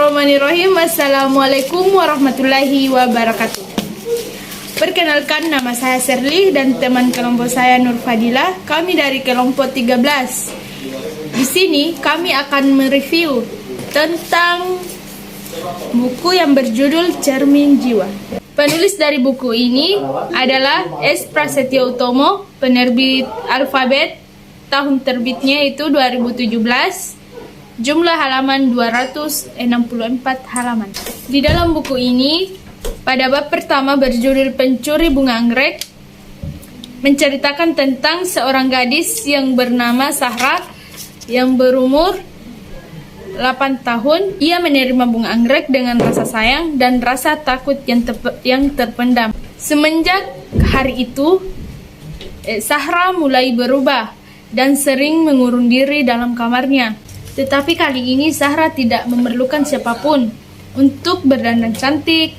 Bismillahirrahmanirrahim. Assalamualaikum warahmatullahi wabarakatuh. Perkenalkan, nama saya Serli dan teman kelompok saya Nur Fadilah. Kami dari kelompok 13. Di sini kami akan mereview tentang buku yang berjudul Cermin Jiwa. Penulis dari buku ini adalah S. Prasetyo Utomo, penerbit Alfabet. Tahun terbitnya itu 2017. Jumlah halaman 264 halaman. Di dalam buku ini, pada bab pertama berjudul Pencuri Bunga Anggrek, menceritakan tentang seorang gadis yang bernama Sahra yang berumur 8 tahun. Ia menerima bunga anggrek dengan rasa sayang dan rasa takut yang terpendam. Semenjak hari itu, Sahra mulai berubah dan sering mengurung diri dalam kamarnya. Tetapi kali ini Sahra tidak memerlukan siapapun untuk berdandan cantik.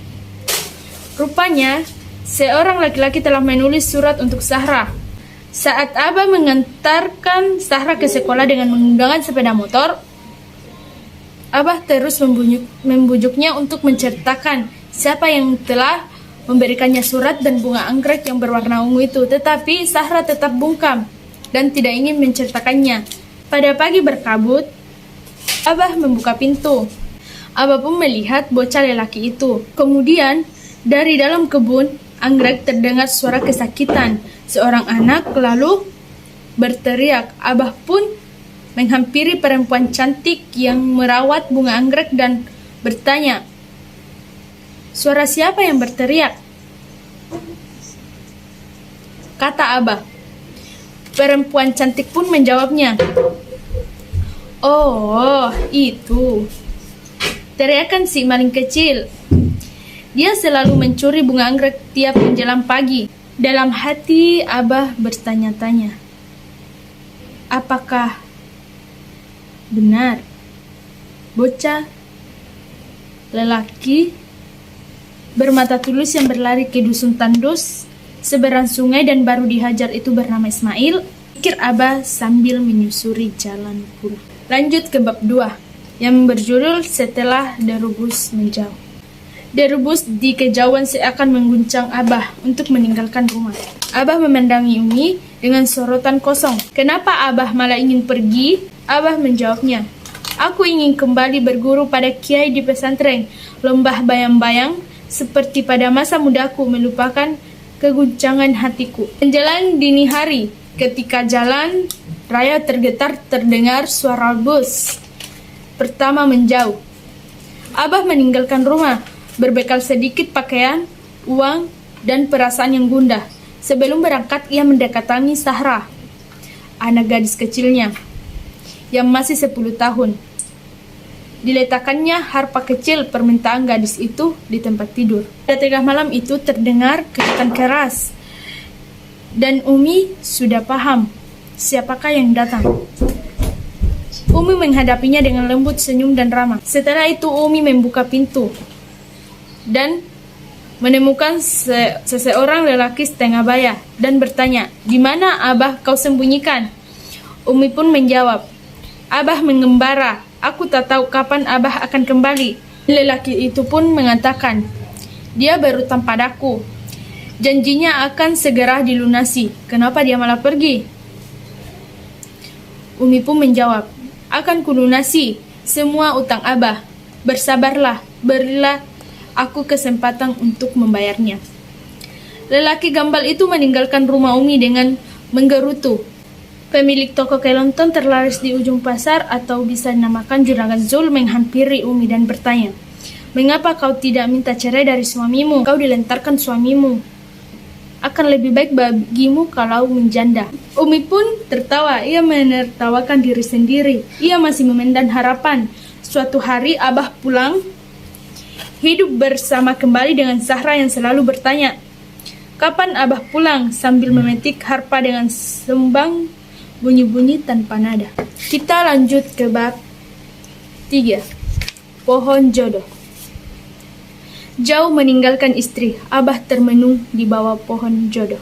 Rupanya, seorang laki-laki telah menulis surat untuk Sahra. Saat Abah mengantarkan Sahra ke sekolah dengan menggunakan sepeda motor, Abah terus membujuknya untuk menceritakan siapa yang telah memberikannya surat dan bunga anggrek yang berwarna ungu itu. Tetapi Sahra tetap bungkam dan tidak ingin menceritakannya. Pada pagi berkabut, Abah membuka pintu. Abah pun melihat bocah lelaki itu. Kemudian, dari dalam kebun anggrek terdengar suara kesakitan. Seorang anak lalu berteriak. Abah pun menghampiri perempuan cantik yang merawat bunga anggrek dan bertanya, "Suara siapa yang berteriak?" Kata Abah. Perempuan cantik pun menjawabnya, "Oh, itu teriakan si maling kecil. Dia selalu mencuri bunga anggrek tiap menjelang pagi." Dalam hati Abah bertanya-tanya, apakah benar bocah lelaki bermata tulus yang berlari ke dusun tandus seberang sungai dan baru dihajar itu bernama Ismail? Pikir Abah sambil menyusuri jalan pulang. Lanjut ke bab 2 yang berjudul Setelah Derubus Menjauh. Derubus di kejauhan seakan mengguncang Abah untuk meninggalkan rumah. Abah memandangi Umi dengan sorotan kosong. Kenapa Abah malah ingin pergi? Abah menjawabnya, "Aku ingin kembali berguru pada kiai di pesantren. Lembah bayang-bayang seperti pada masa mudaku melupakan keguncangan hatiku." Menjelang dini hari, ketika jalan raya tergetar, terdengar suara bus pertama menjauh. Abah meninggalkan rumah, berbekal sedikit pakaian, uang, dan perasaan yang gundah. Sebelum berangkat, ia mendatangi Sahra, anak gadis kecilnya, yang masih 10 tahun. Diletakkannya harpa kecil permintaan gadis itu di tempat tidur. Pada tengah malam itu terdengar kejutan keras, dan Umi sudah paham siapakah yang datang. Umi menghadapinya dengan lembut, senyum, dan ramah. Setelah itu Umi membuka pintu dan menemukan seseorang lelaki setengah baya dan bertanya, "Di mana Abah kau sembunyikan?" Umi pun menjawab, "Abah mengembara. Aku tak tahu kapan Abah akan kembali." Lelaki itu pun mengatakan, "Dia berutang padaku. Janjinya akan segera dilunasi. Kenapa dia malah pergi?" Umi pun menjawab, "Akan kulunasi semua utang Abah. Bersabarlah, berilah aku kesempatan untuk membayarnya." Lelaki gambal itu meninggalkan rumah Umi dengan menggerutu. Pemilik toko kelontong terlaris di ujung pasar atau bisa dinamakan Juragan Zul menghampiri Umi dan bertanya, "Mengapa kau tidak minta cerai dari suamimu? Kau dilentarkan suamimu. Akan lebih baik bagimu kalau menjanda." Umi pun tertawa. Ia menertawakan diri sendiri. Ia masih memendam harapan. Suatu hari Abah pulang, hidup bersama kembali dengan Sahra yang selalu bertanya, "Kapan Abah pulang?" sambil memetik harpa dengan sembang bunyi-bunyi tanpa nada. Kita lanjut ke bab 3. Pohon Jodoh. Jauh meninggalkan istri, Abah termenung di bawah pohon jodoh.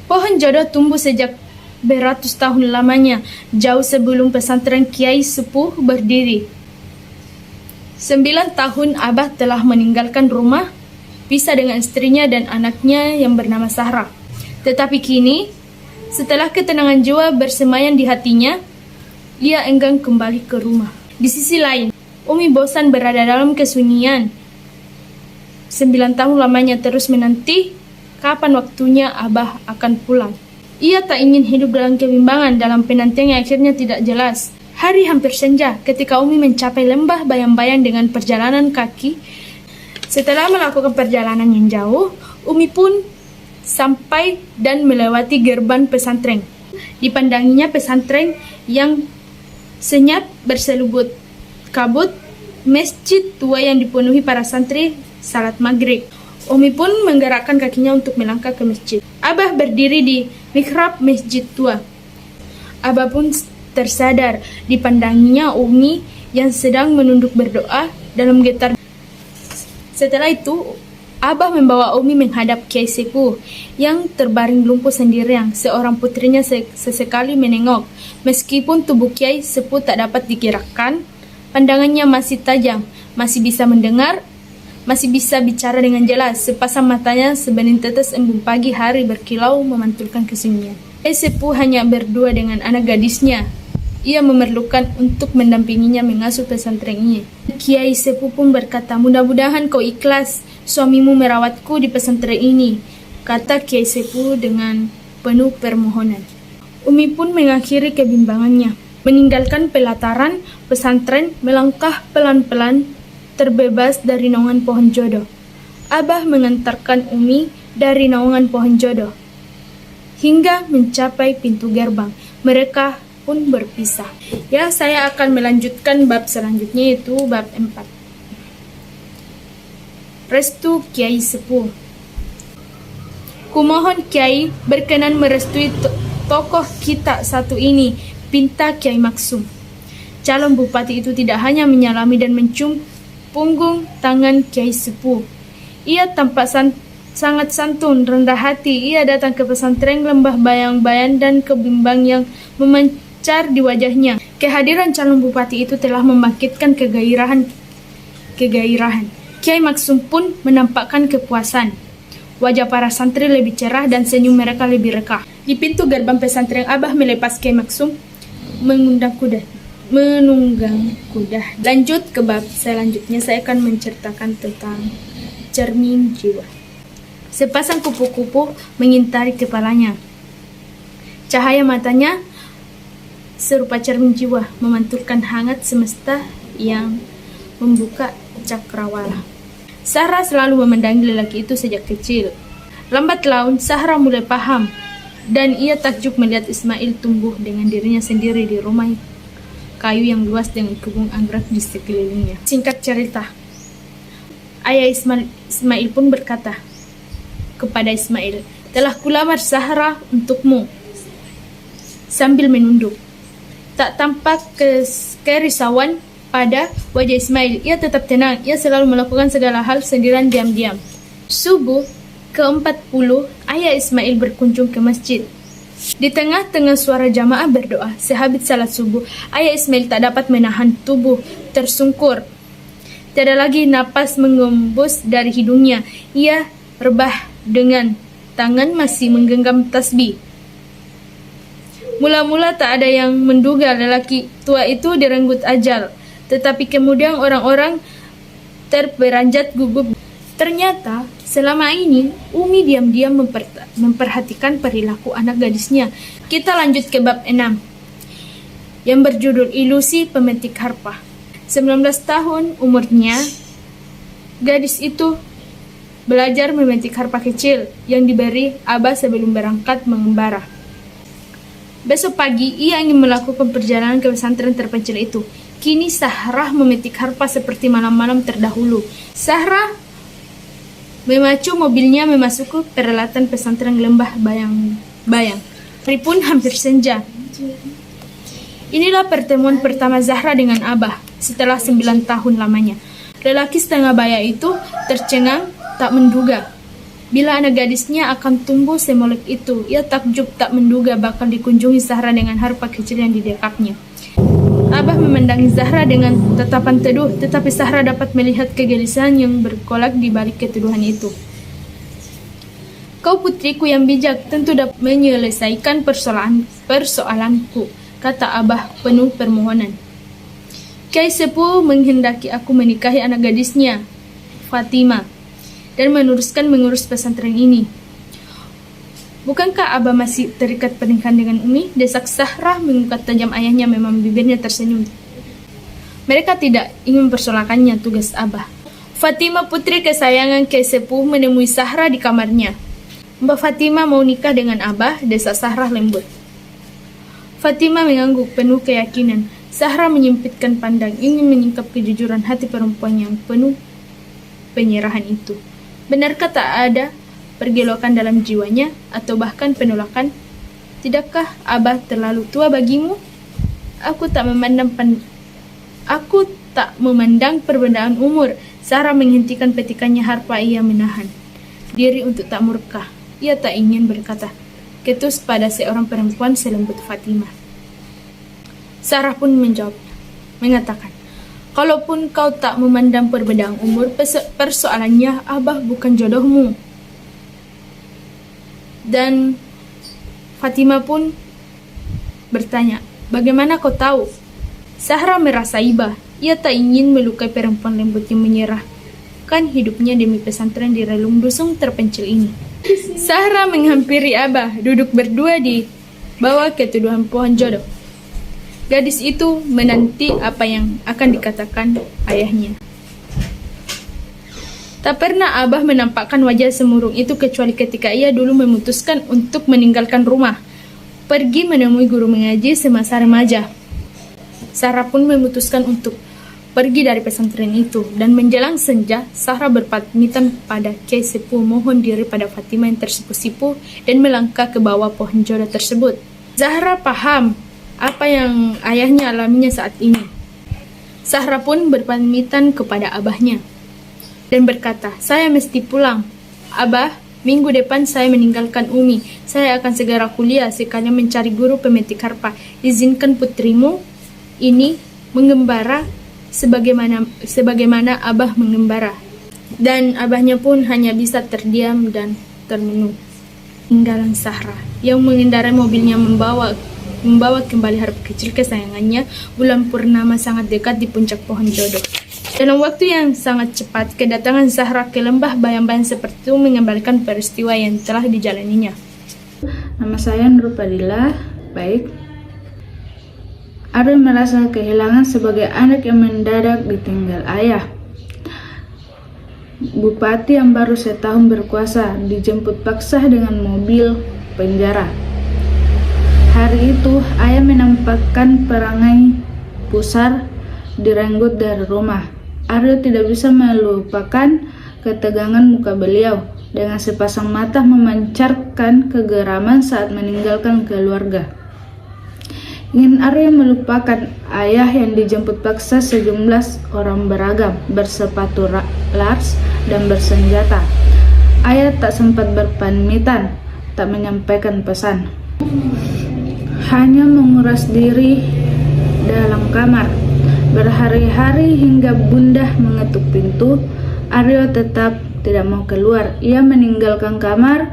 Pohon jodoh tumbuh sejak beratus tahun lamanya, jauh sebelum pesantren Kiai Sepuh berdiri. 9 tahun Abah telah meninggalkan rumah, pisah dengan istrinya dan anaknya yang bernama Sahra. Tetapi kini, setelah ketenangan jiwa bersemayam di hatinya, ia enggan kembali ke rumah. Di sisi lain, Umi bosan berada dalam kesunyian. 9 tahun lamanya terus menanti kapan waktunya Abah akan pulang. Ia tak ingin hidup dalam kebimbangan, dalam penantian yang akhirnya tidak jelas. Hari hampir senja ketika Umi mencapai lembah Bayang-Bayang dengan perjalanan kaki. Setelah melakukan perjalanan yang jauh, Umi pun sampai dan melewati gerbang pesantren. Dipandanginya pesantren yang senyap berselubut kabut, masjid tua yang dipenuhi para santri salat maghrib. Umi pun menggerakkan kakinya untuk melangkah ke masjid. Abah berdiri di mihrab masjid tua. Abah pun tersadar dipandanginya Umi yang sedang menunduk berdoa dalam getar. Setelah itu, Abah membawa Umi menghadap Kiai Sepuh yang terbaring lumpuh sendirian. Seorang putrinya sesekali menengok. Meskipun tubuh Kiai Sepuh tak dapat digerakkan, pandangannya masih tajam, masih bisa mendengar, masih bisa bicara dengan jelas. Sepasang matanya sebening tetes embun pagi hari berkilau memantulkan kesunyian. Sepuh hanya berdua dengan anak gadisnya. Ia memerlukan untuk mendampinginya mengasuh pesantren ini. Kiai Sepuh pun berkata, "Mudah-mudahan kau ikhlas suamimu merawatku di pesantren ini," kata Kiai Sepuh dengan penuh permohonan. Umi pun mengakhiri kebimbangannya, meninggalkan pelataran pesantren, melangkah pelan-pelan terbebas dari naungan pohon jodoh. Abah mengantarkan Umi dari naungan pohon jodoh hingga mencapai pintu gerbang. Mereka pun berpisah. Ya, saya akan melanjutkan bab selanjutnya, yaitu bab 4. Restu Kiai Sepuh. Kumohon Kiai berkenan merestui tokoh kita satu ini, pinta Kiai Maksum. Calon bupati itu tidak hanya menyalami dan mencium punggung tangan Kiai Sepuh. Ia tampak sangat santun, rendah hati. Ia datang ke pesantren lembah Bayang-Bayang dan kebimbang yang memancar di wajahnya. Kehadiran calon bupati itu telah membangkitkan kegairahan. Kiai Maksum pun menampakkan kepuasan. Wajah para santri lebih cerah dan senyum mereka lebih reka. Di pintu gerbang pesantren, Abah melepas Kiai Maksum menunggang kuda. Lanjut ke bab selanjutnya, saya akan menceritakan tentang cermin jiwa. Sepasang kupu-kupu mengintari kepalanya. Cahaya matanya serupa cermin jiwa, memantulkan hangat semesta yang membuka cakrawala. Sahra selalu memandangi lelaki itu sejak kecil. Lambat laun, Sahra mulai paham, dan ia takjub melihat Ismail tumbuh dengan dirinya sendiri di rumah kayu yang luas dengan kebun anggrek di sekelilingnya. Singkat cerita, ayah Ismail pun berkata kepada Ismail, "Telah kulamar Sahra untukmu," sambil menunduk. Tak tampak kerisauan pada wajah Ismail. Ia tetap tenang. Ia selalu melakukan segala hal sendirian diam-diam. Subuh ke-40, ayah Ismail berkunjung ke masjid. Di tengah-tengah suara jamaah berdoa, sehabis salat subuh, ayah Ismail tak dapat menahan tubuh tersungkur. Tiada lagi napas mengembus dari hidungnya. Ia rebah dengan tangan masih menggenggam tasbih. Mula-mula tak ada yang menduga lelaki tua itu direnggut ajal, tetapi kemudian orang-orang terperanjat gugup. Ternyata selama ini Umi diam-diam memperhatikan perilaku anak gadisnya. Kita lanjut ke bab 6 yang berjudul Ilusi Pemetik Harpa. 19 tahun umurnya, gadis itu belajar memetik harpa kecil yang diberi Abah sebelum berangkat mengembara. Besok pagi, ia ingin melakukan perjalanan ke pesantren terpencil itu. Kini Sahra memetik harpa seperti malam-malam terdahulu. Sahra memacu mobilnya memasuki peralatan pesantren lembah Bayang-Bayang. Hari pun hampir senja. Inilah pertemuan pertama Zahra dengan Abah setelah 9 tahun lamanya. Lelaki setengah baya itu tercengang, tak menduga bila anak gadisnya akan tumbuh semolek itu. Ia takjub tak menduga bakal dikunjungi Sahra dengan harpa kecil yang didekapnya. Abah memandangi Zahra dengan tatapan teduh, tetapi Zahra dapat melihat kegelisahan yang bergolak di balik keteduhan itu. Kau putriku yang bijak, tentu dapat menyelesaikan persoalanku, kata Abah penuh permohonan. Kiai Sepuh menghendaki aku menikahi anak gadisnya, Fatima, dan meneruskan mengurus pesantren ini. Bukankah Abah masih terikat pernikahan dengan Umi? Desak Zahra mengangkat tajam ayahnya, memang bibirnya tersenyum. Mereka tidak ingin mempersoalkannya tugas Abah. Fatima putri kesayangan Kiai Sepuh menemui Zahra di kamarnya. Mbak Fatima mau nikah dengan Abah, desak Zahra lembut. Fatima mengangguk penuh keyakinan. Zahra menyempitkan pandang, ingin menyingkap kejujuran hati perempuan yang penuh penyerahan itu. Benarkah tak ada pergelokan dalam jiwanya, atau bahkan penolakan? Tidakkah Abah terlalu tua bagimu? Aku tak memandang perbedaan umur. Zahra menghentikan petikannya harpa. Ia menahan diri untuk tak murka. Ia tak ingin berkata ketus pada seorang perempuan selembut Fatima. Zahra pun menjawab, mengatakan, kalaupun kau tak memandang perbedaan umur, persoalannya Abah bukan jodohmu. Dan Fatima pun bertanya, bagaimana kau tahu? Zahra merasa iba. Ia tak ingin melukai perempuan lembut yang menyerahkan hidupnya demi pesantren di relung dusun terpencil ini. Zahra menghampiri Abah, duduk berdua di bawah keteduhan pohon jodoh. Gadis itu menanti apa yang akan dikatakan ayahnya. Tak pernah Abah menampakkan wajah semurung itu kecuali ketika ia dulu memutuskan untuk meninggalkan rumah, pergi menemui guru mengaji semasa remaja. Zahra pun memutuskan untuk pergi dari pesantren itu, dan menjelang senja, Zahra berpamitan pada Kiai Sepuh, mohon diri pada Fatima yang tersipu-sipu dan melangkah ke bawah pohon jodoh tersebut. Zahra paham apa yang ayahnya alaminya saat ini. Zahra pun berpamitan kepada abahnya dan berkata, saya mesti pulang. Abah, minggu depan saya meninggalkan Umi. Saya akan segera kuliah sekalian mencari guru pemetik harpa. Izinkan putrimu ini mengembara sebagaimana Abah mengembara. Dan abahnya pun hanya bisa terdiam dan termenung. Tinggalan Zahra yang mengendarai mobilnya membawa kembali harpa kecil kesayangannya. Bulan purnama sangat dekat di puncak pohon jodoh. Dalam waktu yang sangat cepat, kedatangan Zahra ke lembah bayang-bayang seperti itu mengembalikan peristiwa yang telah dijalaninya. Nama saya Nur Fadilah. Baik. Ariel merasa kehilangan sebagai anak yang mendadak ditinggal ayah. Bupati yang baru setahun berkuasa dijemput paksa dengan mobil penjara. Hari itu, ayah menampakkan perangai pusar direnggut dari rumah. Ariel tidak bisa melupakan ketegangan muka beliau dengan sepasang mata memancarkan kegeraman saat meninggalkan keluarga. Ingin Ariel melupakan ayah yang dijemput paksa sejumlah orang beragam, bersepatu lars dan bersenjata. Ayah tak sempat berpamitan, tak menyampaikan pesan. Hanya menguras diri dalam kamar. Berhari-hari hingga bunda mengetuk pintu, Ariel tetap tidak mau keluar. Ia meninggalkan kamar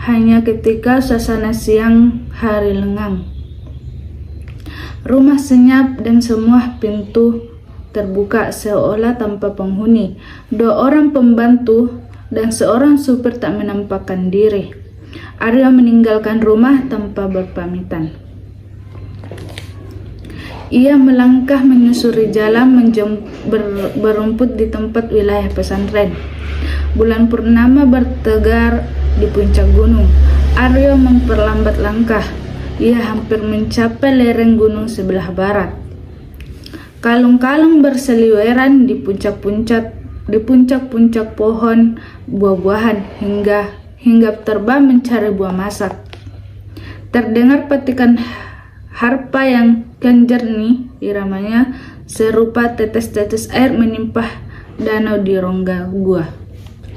hanya ketika suasana siang hari lengang. Rumah senyap dan semua pintu terbuka seolah tanpa penghuni. 2 orang pembantu dan seorang supir tak menampakkan diri. Ariel meninggalkan rumah tanpa berpamitan. Ia melangkah menyusuri jalan berumput di tempat wilayah pesantren. Bulan purnama bertegar di puncak gunung. Ariel memperlambat langkah. Ia hampir mencapai lereng gunung sebelah barat. Kalung-kalung berseliweran di puncak-puncak pohon buah-buahan hingga terbang mencari buah masak. Terdengar petikan harpa yang jernih, iramanya serupa tetes-tetes air menimpah danau di rongga gua.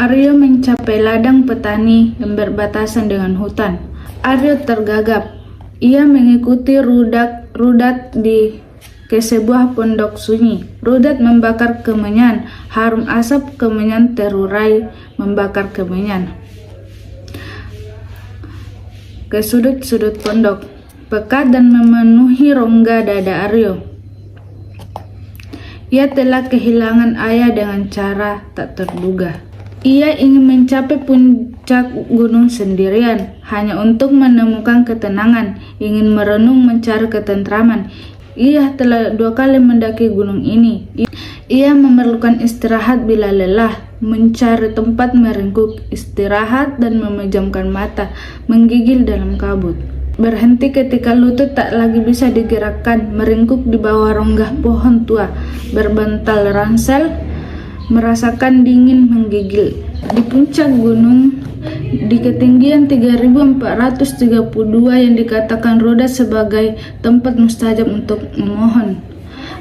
Ariel mencapai ladang petani yang berbatasan dengan hutan. Ariel tergagap. Ia mengikuti rudat di ke sebuah pondok sunyi. Rudat membakar kemenyan, harum asap kemenyan terurai membakar kemenyan. Ke sudut-sudut pondok, pekat dan memenuhi rongga dada Aryo. Ia telah kehilangan ayah dengan cara tak terduga. Ia ingin mencapai puncak gunung sendirian, hanya untuk menemukan ketenangan, ingin merenung mencari ketentraman. Ia telah 2 kali mendaki gunung ini. Ia memerlukan istirahat bila lelah, mencari tempat meringkuk, istirahat dan memejamkan mata, menggigil dalam kabut. Berhenti ketika lutut tak lagi bisa digerakkan, meringkuk di bawah rongga pohon tua, berbantal ransel, merasakan dingin menggigil. Di puncak gunung, di ketinggian 3432 yang dikatakan Rodat sebagai tempat mustajab untuk memohon,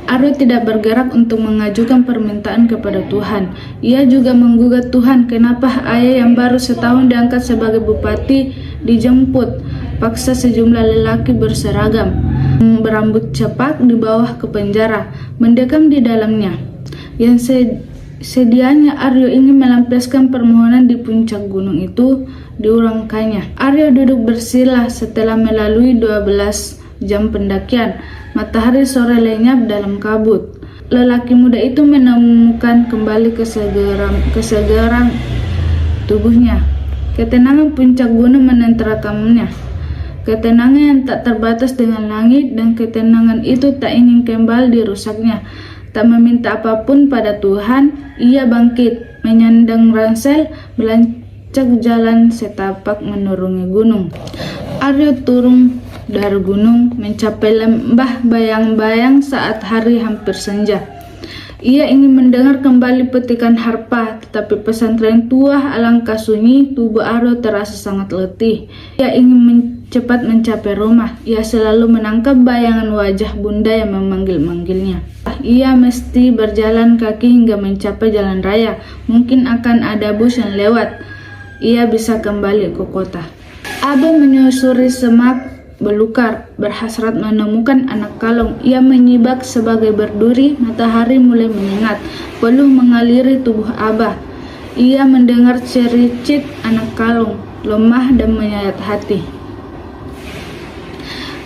Aryo tidak bergerak untuk mengajukan permintaan kepada Tuhan. Ia juga menggugat Tuhan, kenapa ayah yang baru setahun diangkat sebagai bupati dijemput paksa sejumlah lelaki berseragam, berambut cepak di bawah ke penjara, mendekam di dalamnya. Yang sedianya Aryo ingin melampiaskan permohonan di puncak gunung itu diurangkannya. Aryo duduk bersila setelah melalui 12 jam pendakian. Matahari sore lenyap dalam kabut. Lelaki muda itu menemukan kembali kesegaran tubuhnya. Ketenangan puncak gunung menenterakannya. Ketenangan yang tak terbatas dengan langit, dan ketenangan itu tak ingin kembali dirusaknya. Tak meminta apapun pada Tuhan, ia bangkit, menyandang ransel, melancak jalan setapak menuruni gunung. Aryo turun dari gunung, mencapai lembah bayang-bayang saat hari hampir senja. Ia ingin mendengar kembali petikan harpa, tetapi pesantren tua alangkah sunyi, tubuh Aryo terasa sangat letih. Ia ingin cepat mencapai rumah. Ia selalu menangkap bayangan wajah bunda yang memanggil-manggilnya. Ia mesti berjalan kaki hingga mencapai jalan raya. Mungkin akan ada bus yang lewat. Ia bisa kembali ke kota. Abah menyusuri semak belukar, berhasrat menemukan anak kalong. Ia menyibak sebagai berduri. Matahari mulai menyengat, peluh mengaliri tubuh Abah. Ia mendengar cericit anak kalong, lemah dan menyayat hati.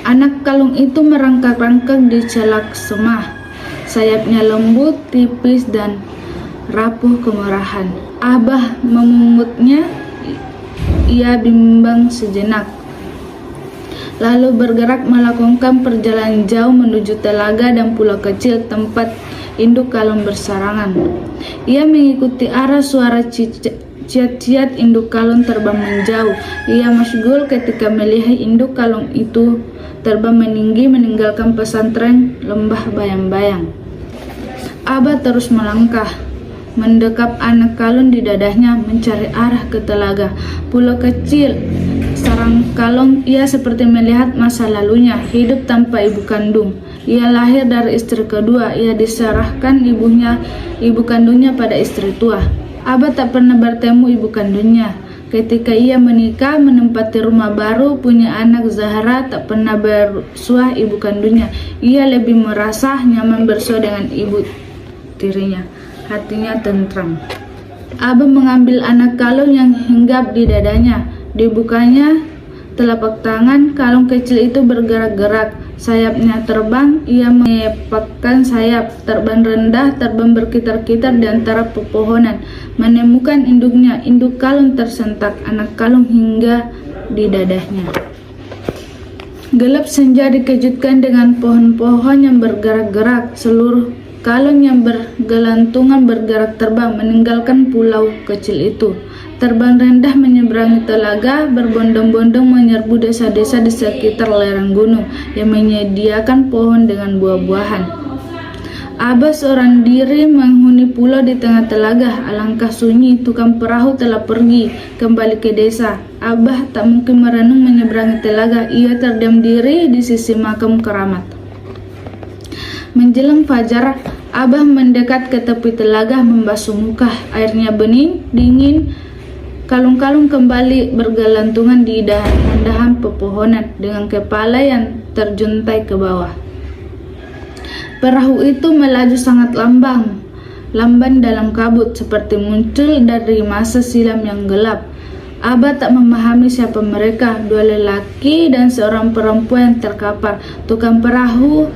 Anak kalung itu merangkak-rangkak di celak semah. Sayapnya lembut, tipis, dan rapuh kemerahan. Abah memungutnya. Ia bimbang sejenak, lalu bergerak melakukan perjalanan jauh menuju telaga dan pulau kecil tempat induk kalung bersarangan. Ia mengikuti arah suara ciat-ciat induk kalung terbang menjauh. Ia masyghul ketika melihat induk kalung itu terbang meninggi meninggalkan pesantren lembah bayang-bayang. Abah terus melangkah, mendekap anak kalung di dadanya, mencari arah ke telaga. Pulau kecil, sarang kalung. Ia seperti melihat masa lalunya, hidup tanpa ibu kandung. Ia lahir dari istri kedua. Ia diserahkan ibu kandungnya pada istri tua. Abah tak pernah bertemu ibu kandungnya. Ketika ia menikah, menempati rumah baru, punya anak Zahra, tak pernah bersuah ibu kandungnya. Ia lebih merasa nyaman bersuah dengan ibu tirinya. Hatinya tentram. Abah mengambil anak kalung yang hinggap di dadanya. Dibukanya telapak tangan, kalung kecil itu bergerak-gerak. Sayapnya terbang. Ia mengepakkan sayap, terbang rendah, terbang berkitar-kitar di antara pepohonan, menemukan induknya. Induk kalung tersentak, anak kalung hingga di dadanya. Gelap senja dikejutkan dengan pohon-pohon yang bergerak-gerak. Seluruh kalung yang bergelantungan bergerak terbang meninggalkan pulau kecil itu. Terbang rendah menyeberangi telaga, berbondong-bondong menyerbu desa-desa di sekitar lereng gunung yang menyediakan pohon dengan buah-buahan. Abah seorang diri menghuni pulau di tengah telaga. Alangkah sunyi, tukang perahu telah pergi kembali ke desa. Abah tak mungkin merenung menyeberangi telaga. Ia terdiam diri di sisi makam keramat. Menjelang fajar, Abah mendekat ke tepi telaga, membasuh muka. Airnya bening, dingin. Kalung-kalung kembali bergelantungan di dahan-dahan pepohonan dengan kepala yang terjuntai ke bawah. Perahu itu melaju sangat lamban dalam kabut, seperti muncul dari masa silam yang gelap. Abah tak memahami siapa mereka, dua lelaki dan seorang perempuan yang terkapar. Tukang perahu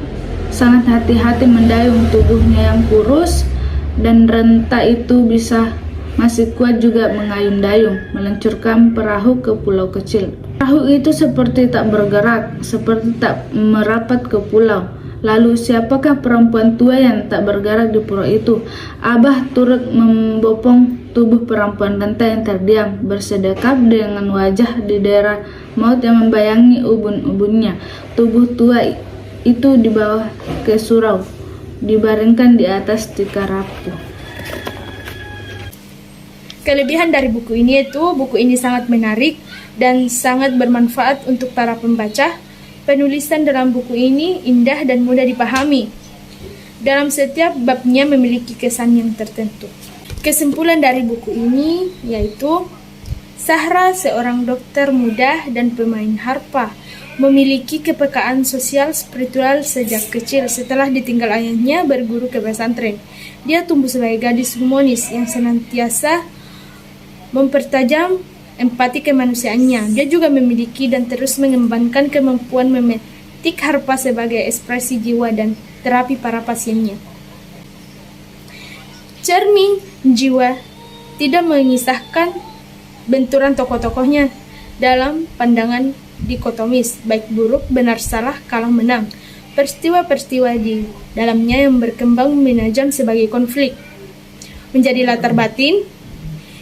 sangat hati-hati mendayung, tubuhnya yang kurus dan renta itu masih kuat juga mengayun dayung, meluncurkan perahu ke pulau kecil. Perahu itu seperti tak bergerak, seperti tak merapat ke pulau. Lalu siapakah perempuan tua yang tak bergerak di pulau itu? Abah turut membopong tubuh perempuan renta yang terdiam, bersedekap dengan wajah di daerah maut yang membayangi ubun-ubunnya. Tubuh tua itu dibawa ke surau, dibaringkan di atas tikar rapuh. Kelebihan dari buku ini itu, buku ini sangat menarik dan sangat bermanfaat untuk para pembaca. Penulisan dalam buku ini indah dan mudah dipahami. Dalam setiap babnya memiliki kesan yang tertentu. Kesimpulan dari buku ini yaitu Zahra, seorang dokter muda dan pemain harpa, memiliki kepekaan sosial spiritual sejak kecil. Setelah ditinggal ayahnya berguru ke pesantren, dia tumbuh sebagai gadis humanis yang senantiasa mempertajam empati kemanusiaannya. Dia juga memiliki dan terus mengembangkan kemampuan memetik harpa sebagai ekspresi jiwa dan terapi para pasiennya. Cermin Jiwa tidak mengisahkan benturan tokoh-tokohnya dalam pandangan dikotomis, baik buruk, benar salah, kalah menang. Peristiwa-peristiwa di dalamnya yang berkembang menajam sebagai konflik menjadi latar batin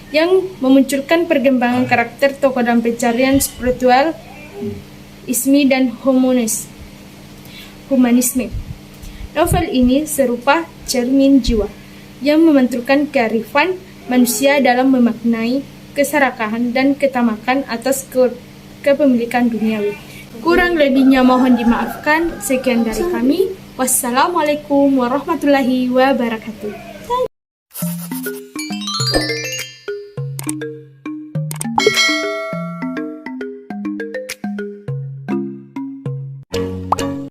yang memunculkan perkembangan karakter tokoh dalam pencarian spiritual, ismi dan humanisme. Novel ini serupa cermin jiwa yang memanturkan kearifan manusia dalam memaknai keserakahan dan ketamakan atas kepemilikan duniawi. Kurang lebihnya mohon dimaafkan. Sekian dari kami. Wassalamualaikum warahmatullahi wabarakatuh.